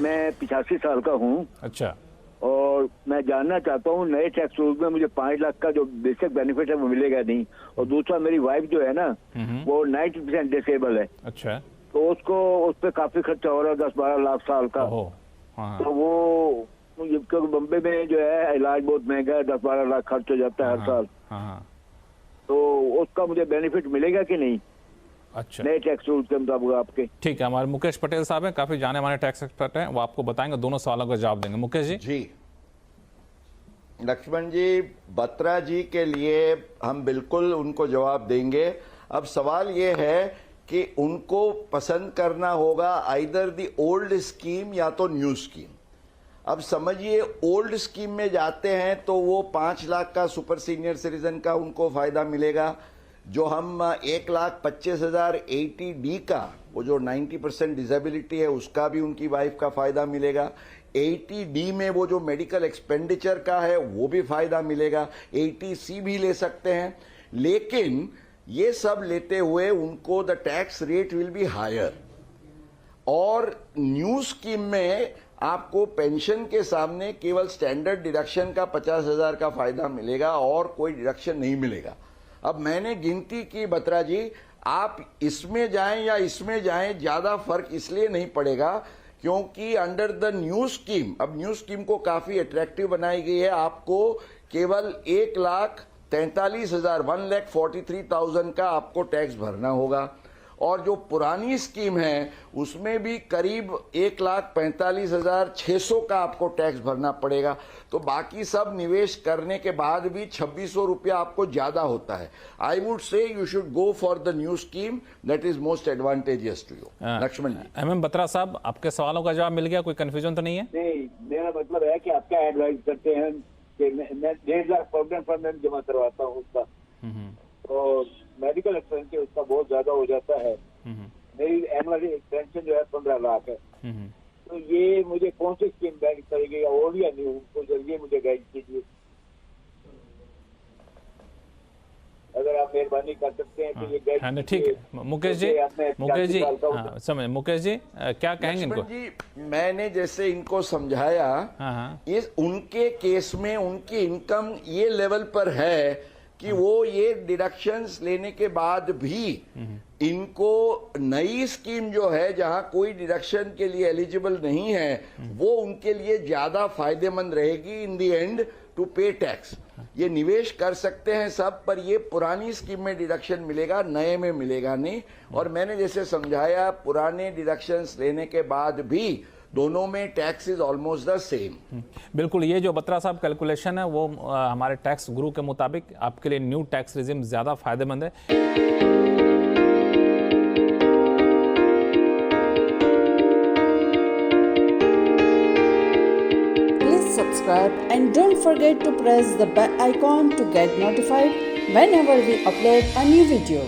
मैं 85 साल का हूँ। अच्छा, और मैं जानना चाहता हूँ नए टैक्स रूल में मुझे 5 लाख का जो बेसिक बेनिफिट है वो मिलेगा नहीं। और दूसरा, मेरी वाइफ जो है ना वो 90% डिसेबल है। अच्छा, तो उसको उस पर काफी खर्चा हो रहा है, 10-12 लाख साल का। ओहो, हाँ, तो वो क्योंकि बम्बे में जो है इलाज बहुत महंगा है, 10-12 लाख खर्च हो जाता है हर साल। हाँ, तो उसका मुझे बेनिफिट मिलेगा कि नहीं अच्छा, नए टैक्स रूल के मुताबिक आपके? ठीक है। हमारे मुकेश पटेल साहब हैं, काफी जाने माने टैक्स एक्सपर्ट हैं, वो आपको बताएंगे, दोनों सवालों का जवाब देंगे। मुकेश जी। जी लक्ष्मण जी, बत्रा जी के लिए हम बिल्कुल उनको जवाब देंगे। अब सवाल ये है कि उनको पसंद करना होगा आइदर दी ओल्ड स्कीम या तो न्यू स्कीम। अब समझिए, ओल्ड स्कीम में जाते हैं तो वो 5 लाख का सुपर सीनियर सिटीजन का उनको फायदा मिलेगा। जो हम 1,25,000 80D का, वो जो 90% डिसेबिलिटी है उसका भी उनकी वाइफ का फायदा मिलेगा। 80D में वो जो मेडिकल एक्सपेंडिचर का है वो भी फायदा मिलेगा। 80C भी ले सकते हैं, लेकिन ये सब लेते हुए उनको the tax rate will be higher. और न्यू स्कीम में आपको पेंशन के सामने केवल स्टैंडर्ड डिडक्शन का 50,000 का फायदा मिलेगा और कोई डिडक्शन नहीं मिलेगा। अब मैंने गिनती की बत्रा जी, आप इसमें जाएं या इसमें जाएं, ज्यादा फर्क इसलिए नहीं पड़ेगा क्योंकि अंडर द न्यू स्कीम, अब न्यू स्कीम को काफी अट्रैक्टिव बनाई गई है। आपको केवल 1,43,000 1,43,000 का आपको टैक्स भरना होगा। और जो पुरानी स्कीम है उसमें भी करीब 1,45,600 का आपको टैक्स भरना पड़ेगा। तो बाकी सब निवेश करने के बाद भी 2,600 रुपया आपको ज्यादा होता है। I would say you should go for the new scheme, that is most advantageous to you. Lakshman ji. MM Batra sahab, आपके सवालों का जवाब मिल गया? कोई कंफ्यूजन तो नहीं है? नहीं, मेरा मतलब है कि आप क्या एडवाइस करते हैं कि मैं 1.5 लाख प्रोविडेंट फंड में जमा करवाता हूँ उसका, तो मेडिकल एक्सपेंस उसका बहुत ज्यादा हो जाता है। मेरी एनुअल पेंशन जो है 15 लाख है। तो ये मुझे कौन सी स्कीम बैंक करेगी, ओल्ड या न्यू, तो जल्दी मुझे गाइड कीजिए अगर आप मेहरबानी कर सकते हैं। तो ये गाइड। हाँ, ठीक है मुकेश जी। मुकेश जी, हाँ, समझ। मुकेश जी क्या कहेंगे इनको? जी, मैंने जैसे इनको समझाया, इस उनके केस में उनकी इनकम ये लेवल पर है कि वो ये डिडक्शंस लेने के बाद भी इनको नई स्कीम जो है जहां कोई डिडक्शन के लिए एलिजिबल नहीं है, वो उनके लिए ज्यादा फायदेमंद रहेगी इन दी एंड टू पे टैक्स। ये निवेश कर सकते हैं सब, पर ये पुरानी स्कीम में डिडक्शन मिलेगा, नए में मिलेगा नहीं। और मैंने जैसे समझाया, पुराने डिडक्शंस लेने के बाद भी दोनों में tax is almost the same. बिल्कुल, ये जो बत्रा साहब कैलकुलेशन है वो हमारे टैक्स गुरु के मुताबिक आपके लिए न्यू टैक्स रिजिम ज्यादा फायदेमंद है। Please subscribe and don't forget to press the bell icon to get notified whenever we upload a new video.